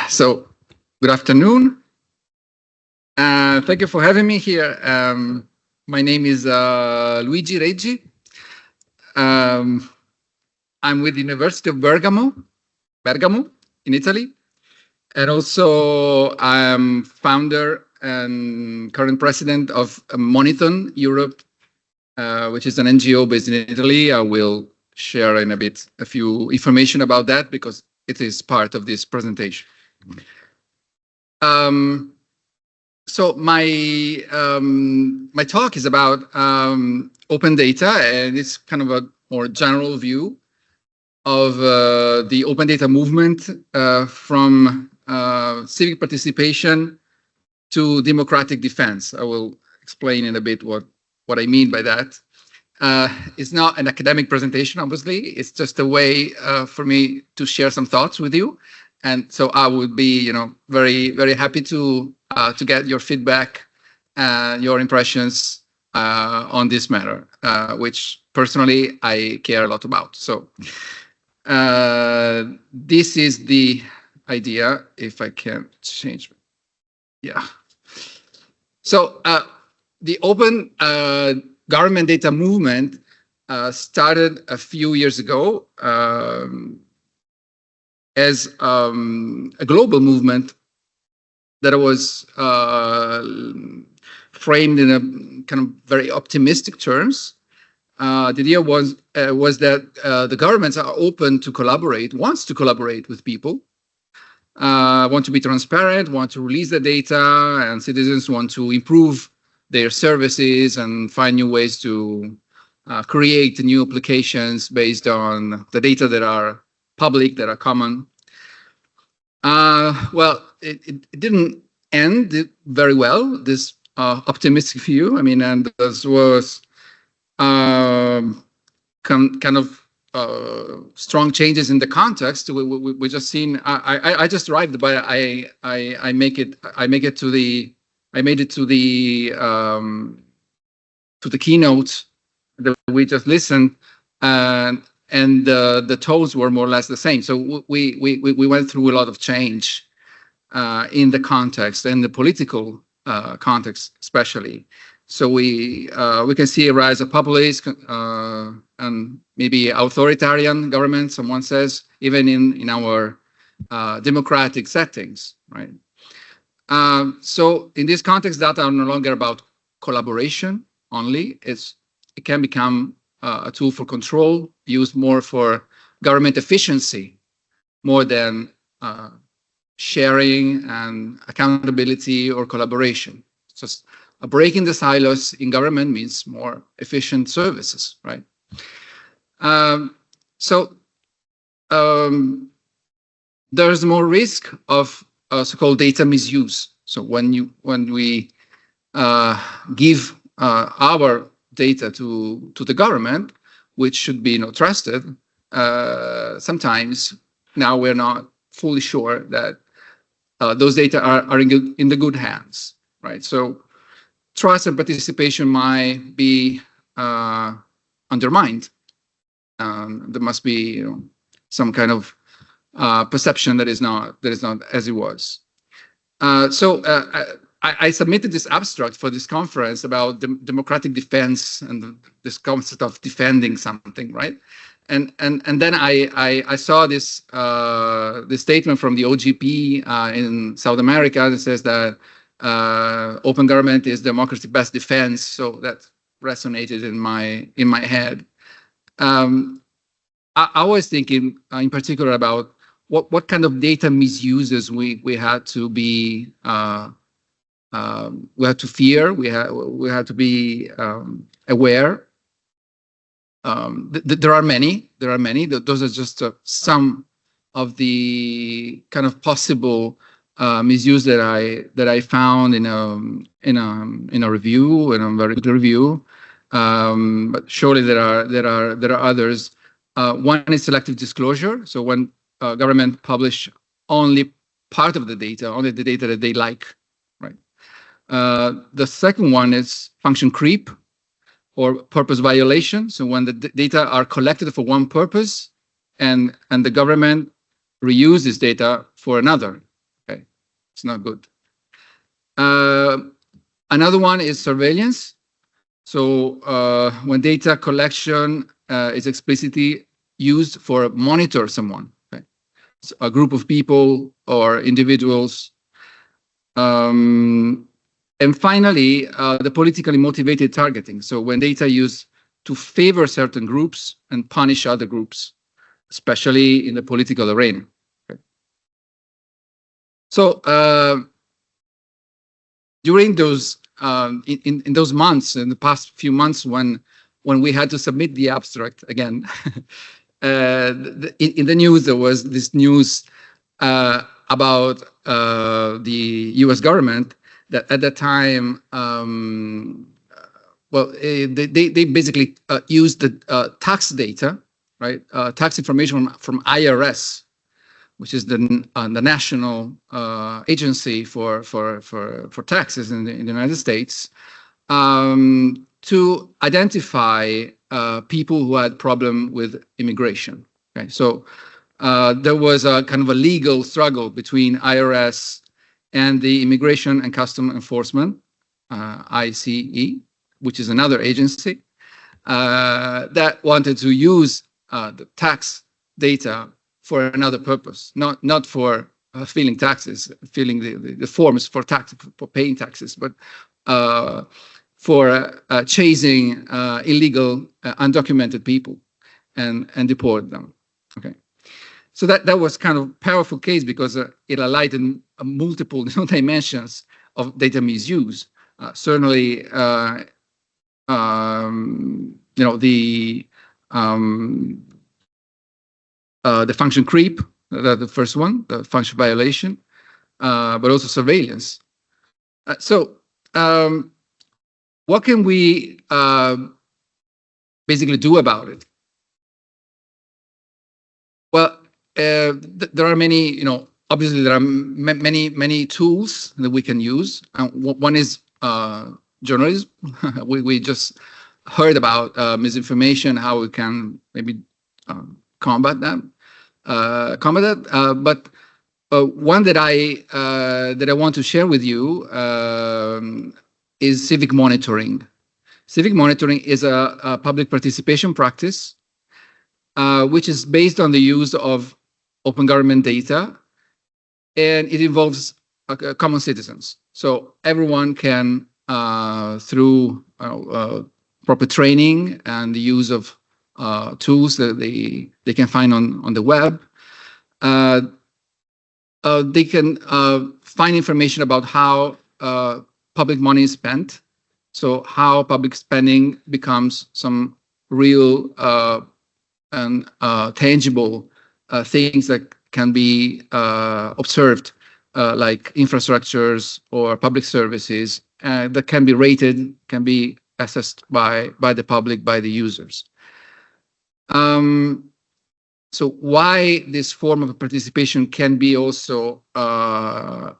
So, good afternoon. Thank you for having me here. My name is Luigi Reggi. I'm with the University of Bergamo in Italy. And also I'm founder and current president of Moniton Europe, which is an NGO based in Italy. I will share in a bit a few information about that because it is part of this presentation. So my talk is about open data, and it's kind of a more general view of the open data movement from civic participation to democratic defense. I will explain in a bit what I mean by that. It's not an academic presentation, obviously. It's just a way for me to share some thoughts with you. And so I would be, very, very happy to get your feedback and your impressions on this matter, which personally I care a lot about. So this is the idea. If I can change, yeah. So the open government data movement started a few years ago. As a global movement that was framed in a kind of very optimistic terms. The idea was that the governments are open to collaborate, wants to collaborate with people, want to be transparent, want to release the data, and citizens want to improve their services and find new ways to create new applications based on the data that are public, that are common. Well, it didn't end very well, this optimistic view. I mean, and this was kind of strong changes in the context. We just seen. I just arrived, but I made it to the keynote that we just listened, and the tones were more or less the same. So we went through a lot of change in the context, and the political context especially. So we can see a rise of populist and maybe authoritarian government, someone says, even in our democratic settings, right? So in this context, data are no longer about collaboration only. It can become a tool for control, used more for government efficiency, more than sharing and accountability or collaboration. Just breaking the silos in government means more efficient services, right? So there's more risk of so-called data misuse. So when we give our data to the government, which should be trusted, sometimes now we're not fully sure that those data are in the good hands, right? So trust and participation might be undermined. There must be some kind of perception that is not as it was. So I submitted this abstract for this conference about democratic defense and this concept of defending something, right? And then I saw this statement from the OGP in South America that says that open government is democracy's best defense. So that resonated in my head. I was thinking in particular about what kind of data misuses we had to be we had to fear. We had to be aware. There are many. Those are just some of the kind of possible misuse that I found in a review, in a very good review. But surely there are others. One is selective disclosure. So when government publish only part of the data, only the data that they like, right? The second one is function creep or purpose violation. So when the data are collected for one purpose and the government reuses data for another. It's not good. Another one is surveillance. So when data collection is explicitly used for monitor someone, okay? So a group of people or individuals. And finally, the politically motivated targeting. So when data used to favor certain groups and punish other groups, especially in the political arena. Okay. So during those in those months, in the past few months, when we had to submit the abstract again, in the news there was this news about the U.S. government that at the time, they basically used the tax data, right? Tax information from IRS, which is the national agency for taxes in the United States, to identify people who had problem with immigration. Okay, so there was a kind of a legal struggle between IRS and the Immigration and Customs Enforcement, ICE, which is another agency that wanted to use the tax data for another purpose, not for filing taxes, filling the forms for tax, for paying taxes, but for chasing illegal, undocumented people and deport them. Okay, so that was kind of a powerful case because it highlighted multiple dimensions of data misuse. Certainly, the function creep, the first one, the function violation, but also surveillance. What can we basically do about it? Well, there are many, obviously there are many tools that we can use. One is journalism. we just heard about misinformation, how we can maybe combat that. But one that I want to share with you is civic monitoring. Civic monitoring is a public participation practice which is based on the use of open government data, and it involves common citizens. So everyone can, through proper training and the use of tools that they can find on the web, they can find information about how public money is spent. So how public spending becomes some real and tangible things that can be observed, like infrastructures or public services that can be rated, can be assessed by the public, by the users. So why this form of participation can be also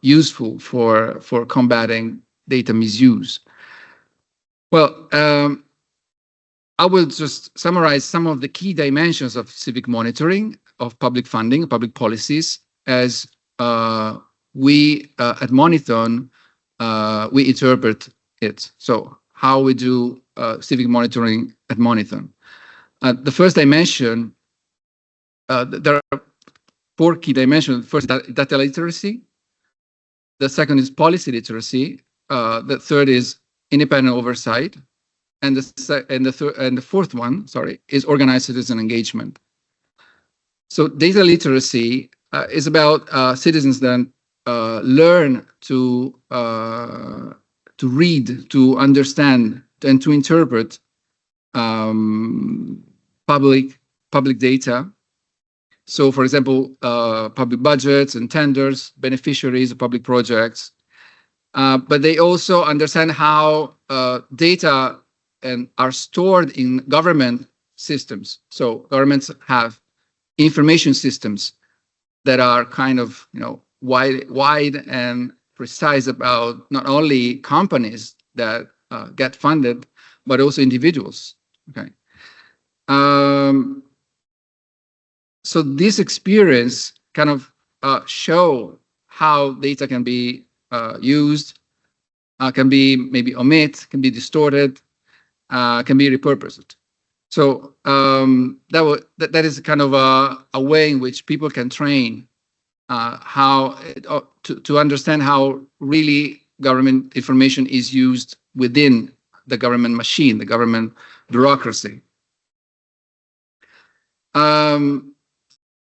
useful for combating data misuse? Well, I will just summarize some of the key dimensions of civic monitoring, of public funding, public policies, as we at Moniton, we interpret it. So how we do civic monitoring at Moniton. The first dimension, there are 4 key dimensions. First, data literacy. The second is policy literacy. The third is independent oversight. And the fourth one, is organized citizen engagement. So data literacy is about citizens that learn to read, to understand, and to interpret public data. So, for example, public budgets and tenders, beneficiaries of public projects. But they also understand how data are stored in government systems. So governments have information systems that are kind of, wide and precise about not only companies that get funded, but also individuals. Okay. So this experience kind of show how data can be used, can be maybe omit, can be distorted, can be repurposed. So that is kind of a way in which people can train how to understand how really government information is used within the government machine, the government bureaucracy.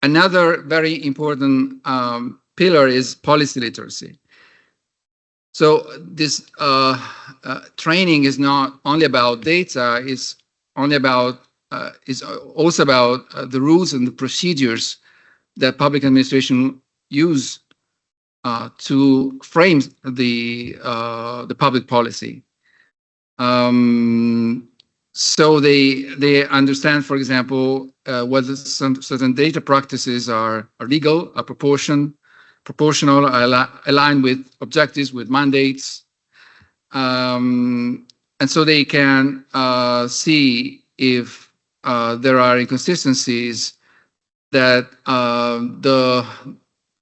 Another very important pillar is policy literacy. So this training is not only about data; it's also about the rules and the procedures that public administration use to frame the public policy. So they understand, for example, whether certain data practices are legal, are proportional, aligned with objectives, with mandates, and so they can see if there are inconsistencies that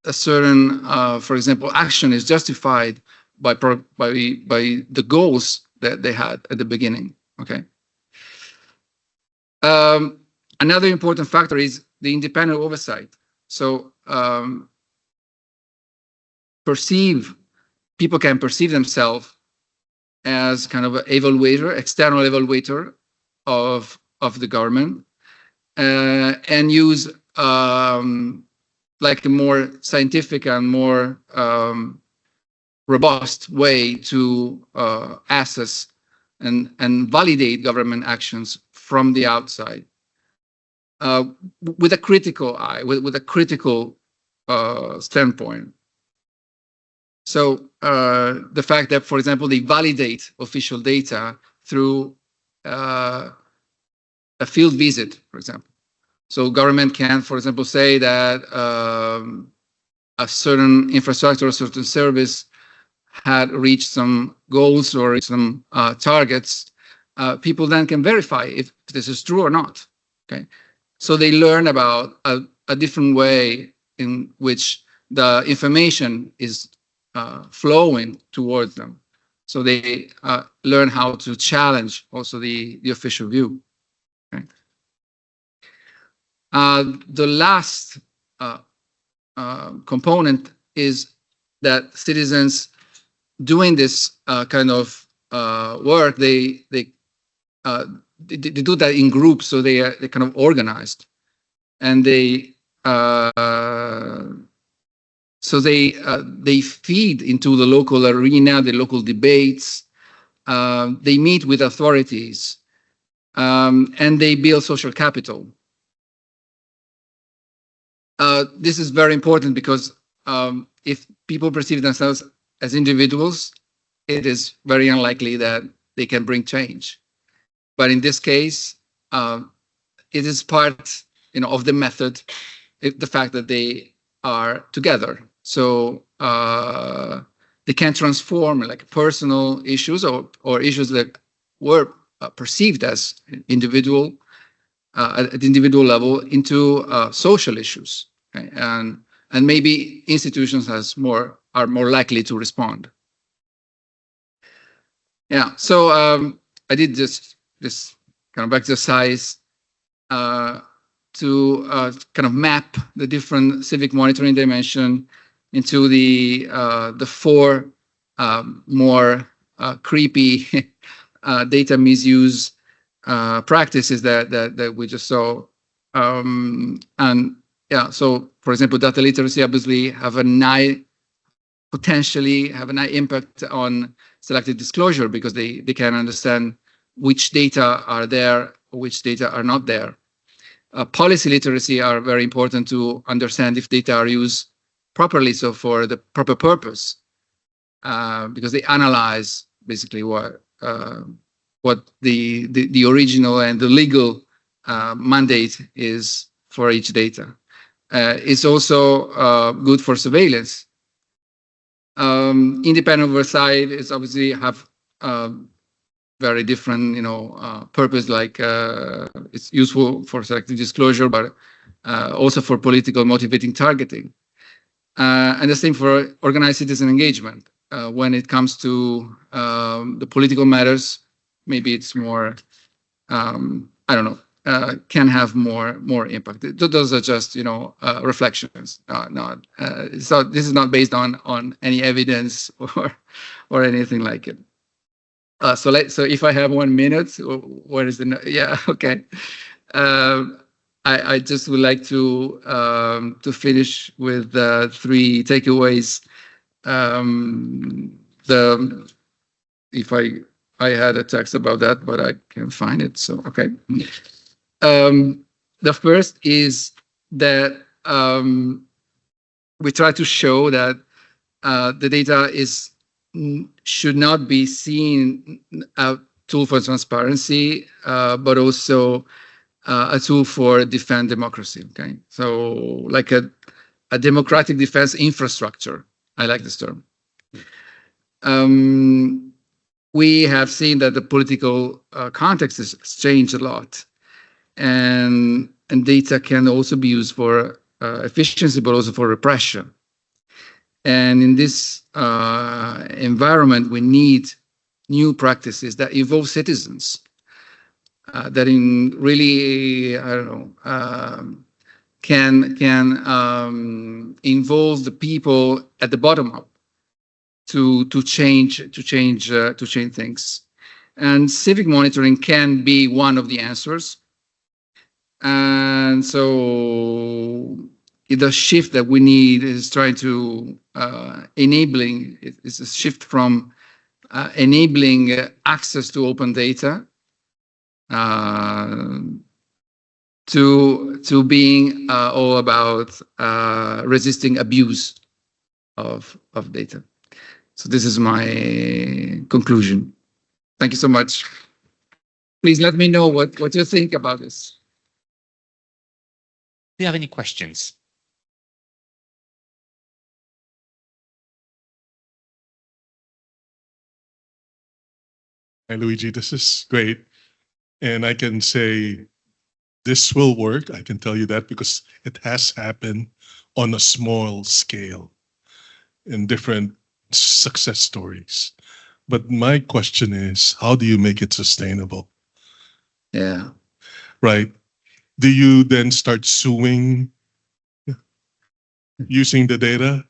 a certain, for example, action is justified by the goals that they had at the beginning. Okay. Another important factor is the independent oversight. So people can perceive themselves as kind of an evaluator, external evaluator of the government, and use like a more scientific and more robust way to assess and validate government actions from the outside, with a critical eye, with a critical standpoint. So the fact that, for example, they validate official data through a field visit, for example. So government can, for example, say that a certain infrastructure or certain service had reached some goals or some targets. People then can verify if this is true or not. Okay, so they learn about a different way in which the information is flowing towards them. So they learn how to challenge also the official view. Okay. The last component is that citizens doing this kind of work, they do that in groups, so they're kind of organized, and they feed into the local arena, the local debates. They meet with authorities, and they build social capital. This is very important because if people perceive themselves as individuals, it is very unlikely that they can bring change. But in this case, it is part, of the method, the fact that they are together. So they can transform like personal issues or issues that were perceived as individual at the individual level into social issues, okay? And maybe institutions are more likely to respond. Yeah, so I did this kind of exercise to kind of map the different civic monitoring dimension into the four more creepy data misuse practices that we just saw. And yeah, so for example, data literacy obviously potentially have an high impact on selective disclosure because they can understand which data are there, which data are not there. Policy literacy are very important to understand if data are used properly, so for the proper purpose, because they analyze basically what the original and the legal mandate is for each data. It's also good for surveillance. Independent oversight is obviously have very different, purpose. Like it's useful for selective disclosure, but also for political motivating targeting. And the same for organized citizen engagement. When it comes to the political matters, maybe it's more, I don't know, can have more impact. Those are just, reflections. So this is not based on any evidence or anything like it. So if I have 1 minute, what is the yeah, okay. I just would like to finish with 3 takeaways. If I had a text about that, but I can't find it. So okay. The first is that we try to show that the data should not be seen a tool for transparency, but also a tool for defend democracy. Okay, so like a democratic defense infrastructure. I like this term. We have seen that the political context has changed a lot, and data can also be used for efficiency, but also for repression. And in this environment, we need new practices that involve citizens, that in really, I don't know, can involve the people at the bottom up to change things. And civic monitoring can be one of the answers. And so the shift that we need is trying to enabling, it's a shift from enabling access to open data to being all about resisting abuse of data. So this is my conclusion. Thank you so much. Please let me know what you think about this. Do you have any questions? Hi, Luigi, this is great. And I can say this will work. I can tell you that because it has happened on a small scale in different success stories. But my question is, how do you make it sustainable? Yeah. Right. Do you then start suing using the data?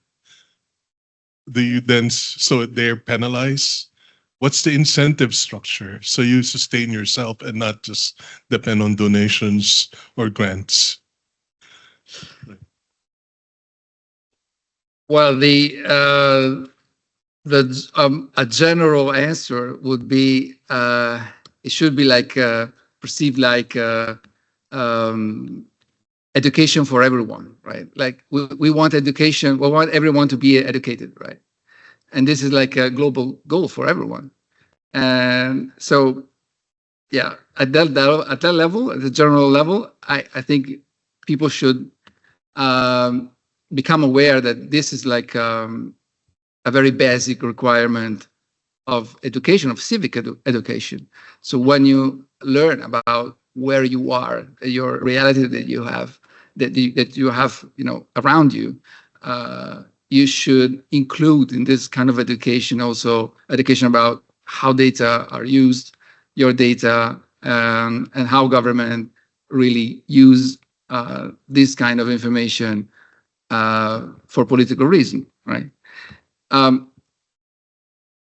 Do you then, so they're penalized? What's the incentive structure so you sustain yourself and not just depend on donations or grants? Well, a general answer would be it should be like perceived like education for everyone, right? Like we want education, we want everyone to be educated, right? And this is like a global goal for everyone. And so, yeah, at that level, at the general level, I think people should become aware that this is like a very basic requirement of education, of civic education. So when you learn about where you are, your reality that you have, that you have, around you, you should include in this kind of education also education about how data are used, your data, and how government really use this kind of information for political reason, right? And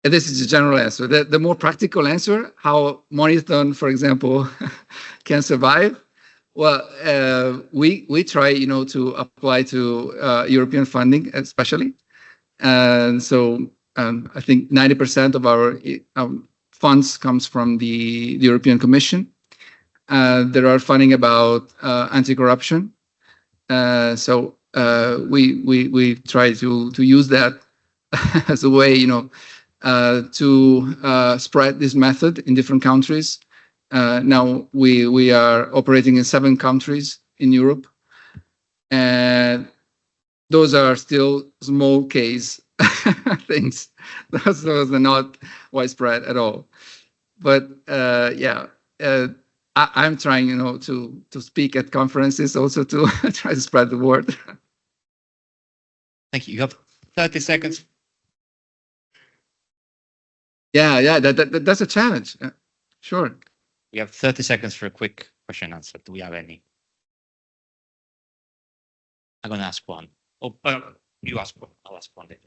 this is the general answer. The more practical answer, how Monitor, for example, can survive. Well, we try, to apply to European funding, especially, and so I think 90% of our funds comes from the European Commission. There are funding about anti-corruption, so we try to use that as a way, to spread this method in different countries. Now we are operating in 7 countries in Europe, and those are still small case things. Those are not widespread at all. But yeah, I'm trying, to speak at conferences also to try to spread the word. Thank you. You have 30 seconds. Yeah, that's a challenge. Sure. We have 30 seconds for a quick question and answer. Do we have any? I'm going to ask one. Oh, you ask one. I'll ask one later.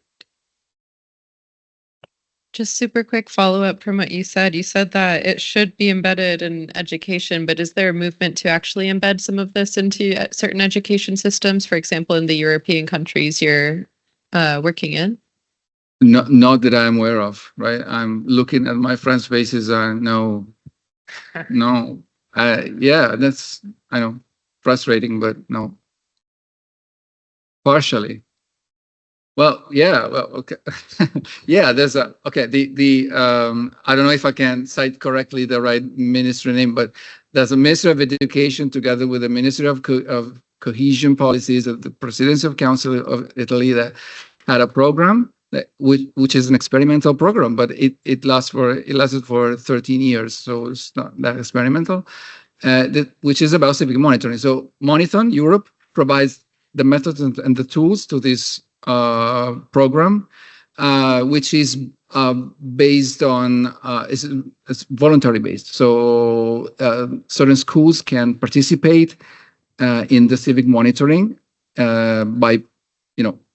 Just super quick follow-up from what you said. You said that it should be embedded in education, but is there a movement to actually embed some of this into certain education systems? For example, in the European countries you're working in? Not that I'm aware of, right? I'm looking at my friends' faces. No. Yeah, that's, I know, frustrating, but no. Partially. Well, yeah, well, okay. Yeah, there's I don't know if I can cite correctly the right ministry name, but there's a Ministry of Education together with the Ministry of Cohesion Policies of the Presidency of Council of Italy that had a program which is an experimental program, but it lasted for 13 years, so it's not that experimental, which is about civic monitoring. So Moniton Europe provides the methods and the tools to this program, which is based on it's voluntary based. So certain schools can participate in the civic monitoring by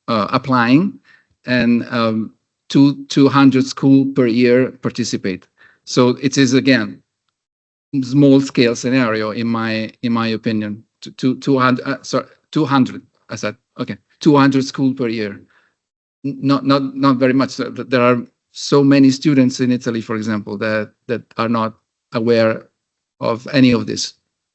applying, and 200 schools per year participate. So it is, again, small scale scenario in my opinion. 200. I said, okay, 200 schools per year. Not very much. There are so many students in Italy, for example, that are not aware of any of this.